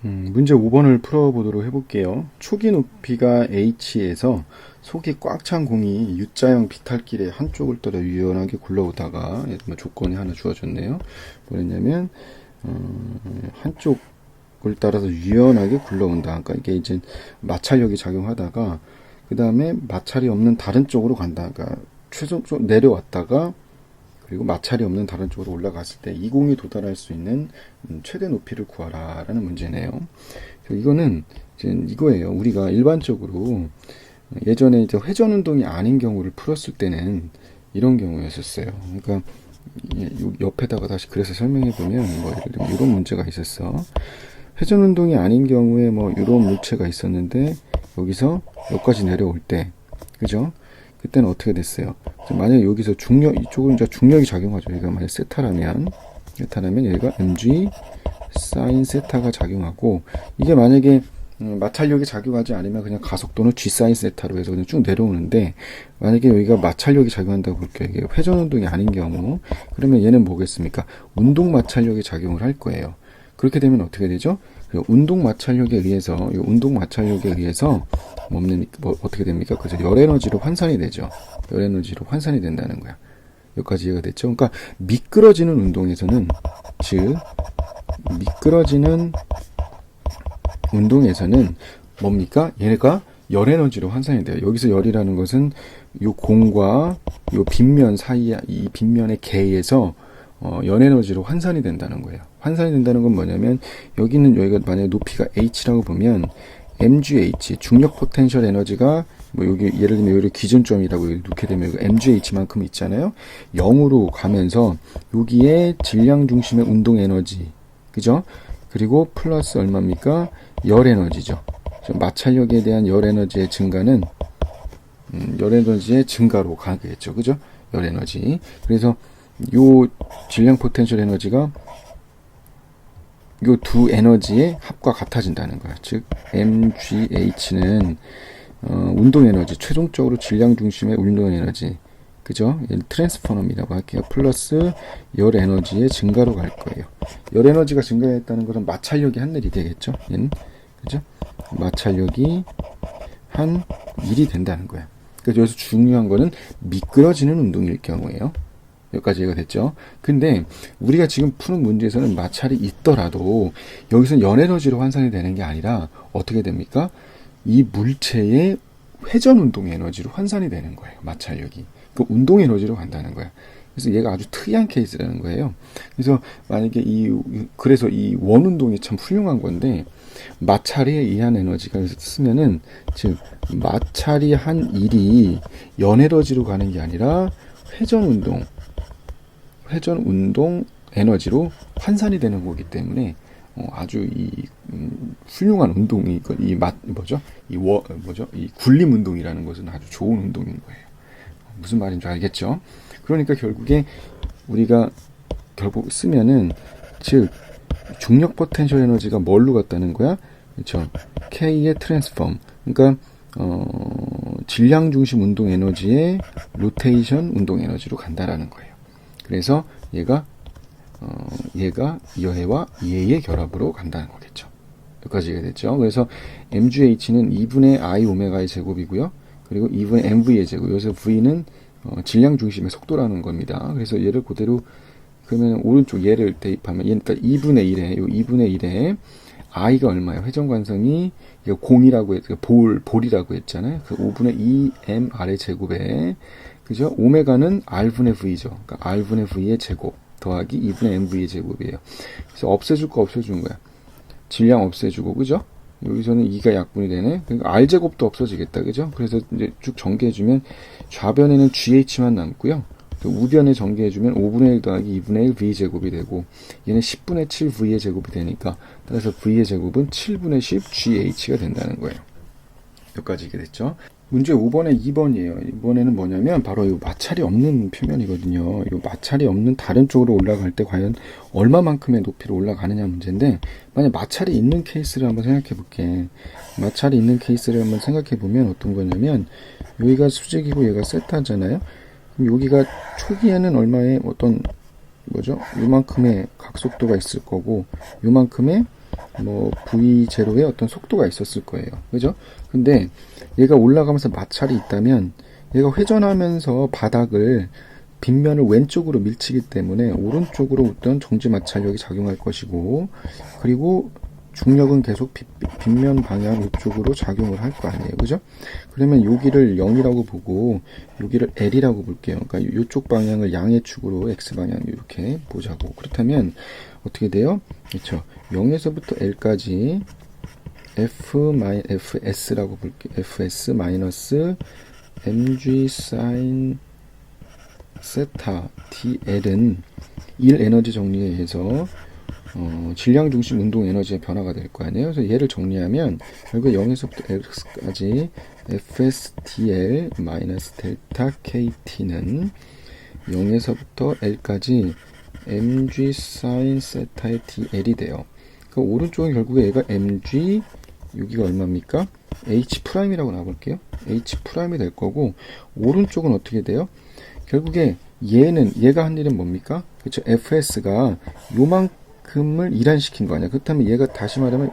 문제 5번을 풀어보도록 해볼게요. 초기 높이가 h에서 속이 꽉 찬 공이 U자형 비탈길의 한쪽을 따라 유연하게 굴러오다가 뭐 조건이 하나 주어졌네요. 뭐랬냐면 한쪽을 따라서 유연하게 굴러온다. 그러니까 이게 이제 마찰력이 작용하다가 그 다음에 마찰이 없는 다른 쪽으로 간다. 그러니까 최종적으로 내려왔다가 그리고 마찰이 없는 다른 쪽으로 올라갔을 때 이 공이 도달할 수 있는 최대 높이를 구하라 라는 문제네요. 이거는 이제 이거예요. 우리가 일반적으로 예전에 이제 회전 운동이 아닌 경우를 풀었을 때는 이런 경우였었어요. 그러니까 옆에다가 다시 그래서 설명해 보면 뭐 예를 들면 이런 문제가 있었어. 회전 운동이 아닌 경우에 뭐 이런 물체가 있었는데 여기서 여기까지 내려올 때, 그죠? 그때는 어떻게 됐어요? 만약에 여기서 중력, 이쪽은 이제 중력이 작용하죠. 여기가 만약 세타라면 여기가 mg sin 세타가 작용하고, 이게 만약에 마찰력이 작용하지 않으면 그냥 가속도는 g sin 세타로 해서 그냥 쭉 내려오는데, 만약에 여기가 마찰력이 작용한다고 볼게요. 이게 회전 운동이 아닌 경우, 그러면 얘는 뭐겠습니까? 운동 마찰력이 작용을 할 거예요. 그렇게 되면 어떻게 되죠? 운동 마찰력에 의해서, 어떻게 됩니까? 그래서 열 에너지로 환산이 되죠. 열 에너지로 환산이 된다는 거야. 여기까지 이해가 됐죠? 그러니까 미끄러지는 운동에서는, 미끄러지는 운동에서는 뭡니까? 얘가 열 에너지로 환산이 돼요. 여기서 열이라는 것은 요 공과 요 빗면 사이에, 이 빗면의 개에서 열 에너지로 환산이 된다는 거예요. 환산이 된다는 건 뭐냐면, 여기가 만약에 높이가 h라고 보면 mgh 중력 포텐셜 에너지가 뭐 여기 예를 들면 여기 기준점이라고 놓게 되면 mgh만큼 있잖아요. 0으로 가면서 여기에 질량 중심의 운동 에너지, 그죠? 그리고 플러스 얼마입니까? 열 에너지죠. 마찰력에 대한 열 에너지의 증가는 열 에너지의 증가로 가겠죠, 그죠? 열 에너지. 그래서 요 질량 포텐셜 에너지가 요 두 에너지의 합과 같아진다는 거야. 즉 mgh는 운동 에너지, 최종적으로 질량 중심의 운동 에너지, 그죠? 트랜스포너미라고 할게요. 플러스 열 에너지의 증가로 갈 거예요. 열 에너지가 증가했다는 것은 마찰력이 한 일이 되겠죠? 얘는, 그죠? 마찰력이 한 1이 된다는 거야. 그래서 여기서 중요한 거는 미끄러지는 운동일 경우에요. 여기까지 이해가 됐죠? 근데 우리가 지금 푸는 문제에서는 마찰이 있더라도 여기서는 열 에너지로 환산이 되는 게 아니라 어떻게 됩니까? 이 물체의 회전 운동 에너지로 환산이 되는 거예요. 마찰력이. 그 운동 에너지로 간다는 거야. 그래서 얘가 아주 특이한 케이스라는 거예요. 그래서 만약에 그래서 이 원 운동이 참 훌륭한 건데, 마찰에 의한 에너지가 쓰면은, 즉 마찰이 한 일이 연 에너지로 가는 게 아니라 회전 운동 에너지로 환산이 되는 거기 때문에 아주 훌륭한 운동이 이 굴림 운동이라는 것은 아주 좋은 운동인 거예요. 무슨 말인지 알겠죠? 그러니까 결국에 우리가 결국 쓰면은, 즉 중력 포텐셜 에너지가 뭘로 갔다는 거야? 그렇죠? K의 트랜스폼. 그러니까 질량 중심 운동 에너지의 로테이션 운동 에너지로 간다라는 거예요. 그래서 얘가 여해와 얘의 결합으로 간다는 거겠죠. 여기까지 이해됐죠? 그래서 mgh는 2분의 i 오메가의 제곱이고요. 그리고 2분의 mv의 제곱. 여기서 v는 질량 중심의 속도라는 겁니다. 그래서 얘를 그대로, 그러면 오른쪽 얘를 대입하면, 그러니까 2분의 1에, 요 2분의 1에 i가 얼마예요? 회전관성이 공이라고 볼이라고 했잖아요. 그 5분의 2mr의 제곱에, 그죠? 오메가는 r분의 v죠. 그러니까 r분의 v의 제곱 더하기 2분의 mv의 제곱이에요. 그래서 없애줄 거 없애준 거야. 질량 없애주고, 그죠? 여기서는 2가 약분이 되네. 그러니까 r제곱도 없어지겠다, 그죠? 그래서 이제 쭉 전개해주면 좌변에는gh만 남고요. 우변에 전개해주면 5분의 1 더하기 2분의 1 v제곱이 되고, 얘는 10분의 7 v의 제곱이 되니까, 따라서 v의 제곱은 7분의 10 gh가 된다는 거예요. 여기까지 이게 됐죠? 문제 5번에 2번이에요. 이번에는 뭐냐면 바로 이 마찰이 없는 표면이거든요. 이 마찰이 없는 다른 쪽으로 올라갈 때 과연 얼마만큼의 높이로 올라가느냐 문제인데, 만약 마찰이 있는 케이스를 한번 생각해 볼게. 마찰이 있는 케이스를 한번 생각해 보면 어떤 거냐면, 여기가 수직이고 얘가 세타잖아요. 그럼 여기가 초기에는 얼마의 요만큼의 각속도가 있을 거고, 요만큼의 뭐 V0의 어떤 속도가 있었을 거예요. 그죠? 근데 얘가 올라가면서 마찰이 있다면 얘가 회전하면서 바닥을 빗면을 왼쪽으로 밀치기 때문에 오른쪽으로 어떤 정지 마찰력이 작용할 것이고, 그리고 중력은 계속 빗면 방향 우쪽으로 작용을 할 거 아니에요. 그죠? 그러면 여기를 0이라고 보고 여기를 L이라고 볼게요. 그러니까 이쪽 방향을 양의 축으로 X방향 이렇게 보자고. 그렇다면 어떻게 돼요? 그렇죠. 0에서부터 L까지 FS라고 볼게요. FS 마이너스 mg sin 세타 dl은 1 에너지 정리에 의해서 질량 중심 운동 에너지의 변화가 될 거 아니에요. 그래서 얘를 정리하면 결국 0에서부터 x까지 fs dl 마이너스 델타 kt는 0에서부터 l까지 mg sin 세타의 dl이 돼요. 그 오른쪽은 결국에 얘가 mg, 여기가 얼마입니까? h'이라고 나볼게요. h'이 될 거고, 오른쪽은 어떻게 돼요? 결국에 얘가 한 일은 뭡니까? 그렇죠. fs가 요만큼을 이란시킨 거 아니야. 그렇다면 얘가 다시 말하면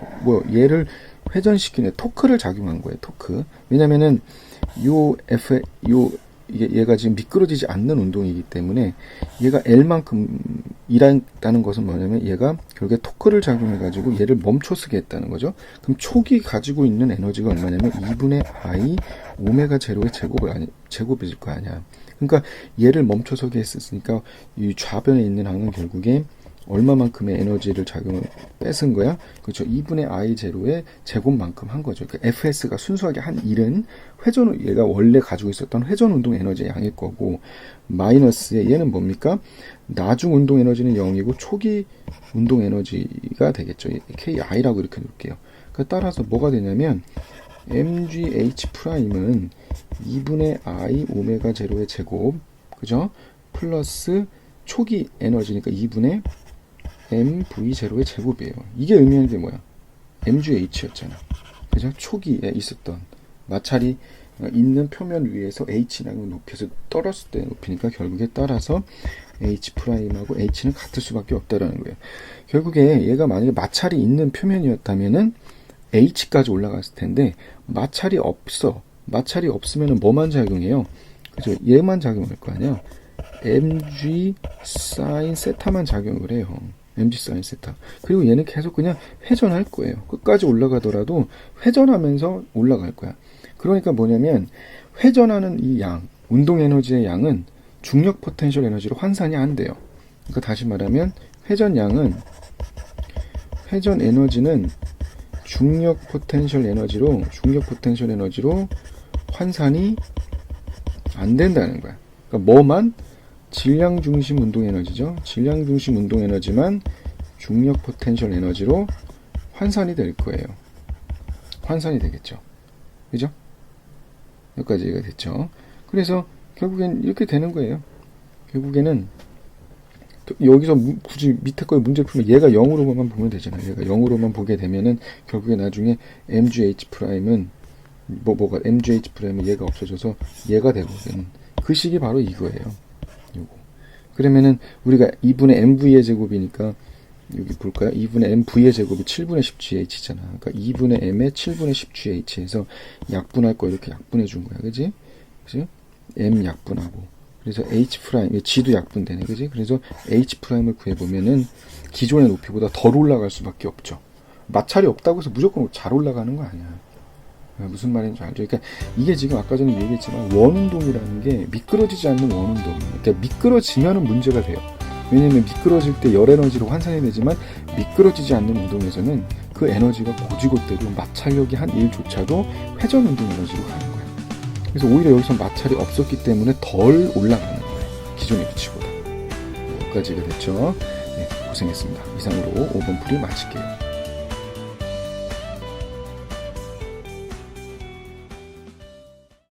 얘를 회전시키는 토크를 작용한 거예요. 토크. 왜냐면은 얘가 지금 미끄러지지 않는 운동이기 때문에 얘가 L만큼 일한다는 것은 뭐냐면 얘가 결국에 토크를 작용해 가지고 얘를 멈춰서게 했다는 거죠. 그럼 촉이 가지고 있는 에너지가 얼마냐면 2분의 I 오메가 제로의 제곱일 거 아니야. 그러니까 얘를 멈춰서게 했으니까 이 좌변에 있는 항은 결국에 얼마만큼의 에너지를 작용을 뺏은 거야? 그렇죠. 2분의 I 제로의 제곱만큼 한 거죠. 그러니까 FS가 순수하게 한 일은 얘가 원래 가지고 있었던 회전 운동 에너지의 양일 거고, 마이너스에 얘는 뭡니까? 나중 운동 에너지는 0이고 초기 운동 에너지가 되겠죠. KI라고 이렇게 놓을게요. 그러니까 따라서 뭐가 되냐면 mgh''은 2분의 I 오메가 제로의 제곱, 그죠? 플러스 초기 에너지니까 2분의 mv0의 제곱이에요. 이게 의미하는 게 뭐야? mgh였잖아. 그죠? 초기에 있었던 마찰이 있는 표면 위에서 h라는 높이에서 떨었을 때 높이니까 결국에 따라서 h'하고 h는 같을 수밖에 없다라는 거예요. 결국에 얘가 만약에 마찰이 있는 표면이었다면은 h까지 올라갔을 텐데 마찰이 없어. 마찰이 없으면은 뭐만 작용해요? 그죠? 얘만 작용할 거 아니야? mg sin 세타만 작용을 해요. mg sin 세타. 그리고 얘는 계속 그냥 회전할 거예요. 끝까지 올라가더라도 회전하면서 올라갈 거야. 그러니까 뭐냐면 회전하는 이 양, 운동 에너지의 양은 중력 포텐셜 에너지로 환산이 안 돼요. 그러니까 다시 말하면 회전 에너지는 중력 포텐셜 에너지로 환산이 안 된다는 거야. 그러니까 뭐만? 질량 중심 운동 에너지죠. 질량 중심 운동 에너지만 중력 포텐셜 에너지로 환산이 될 거예요. 환산이 되겠죠. 그죠? 여기까지 얘기가 됐죠. 그래서 결국엔 이렇게 되는 거예요. 결국에는 여기서 굳이 밑에 거에 문제 풀면 얘가 0으로만 보면 되잖아요. 얘가 0으로만 보게 되면은 결국에 나중에 mgh''은 뭐가 mgh''은 얘가 없어져서 얘가 되거든. 그 식이 바로 이거예요. 요거. 그러면은 우리가 2분의 mv의 제곱이니까 여기 볼까요? 2분의 mv의 제곱이 7분의 10gｈ잖아. 그러니까 2분의 m의 7분의 10gh에서 약분할 거 이렇게 약분해 준 거야. 그지? 그지? m 약분하고. 그래서 h', g도 약분되네. 그지? 그래서 h'을 구해보면은 기존의 높이보다 덜 올라갈 수밖에 없죠. 마찰이 없다고 해서 무조건 잘 올라가는 거 아니야. 무슨 말인지 알죠? 그러니까 이게 지금 아까 전에 얘기했지만 원운동이라는 게 미끄러지지 않는 원운동이에요. 그러니까 미끄러지면은 문제가 돼요. 왜냐면 미끄러질 때 열 에너지로 환산이 되지만 미끄러지지 않는 운동에서는 그 에너지가 고지고대로 마찰력이 한 일조차도 회전 운동 에너지로 가는 거예요. 그래서 오히려 여기서 마찰이 없었기 때문에 덜 올라가는 거예요. 기존의 위치보다. 여기까지가 됐죠. 네, 고생했습니다. 이상으로 5번 풀이 마칠게요.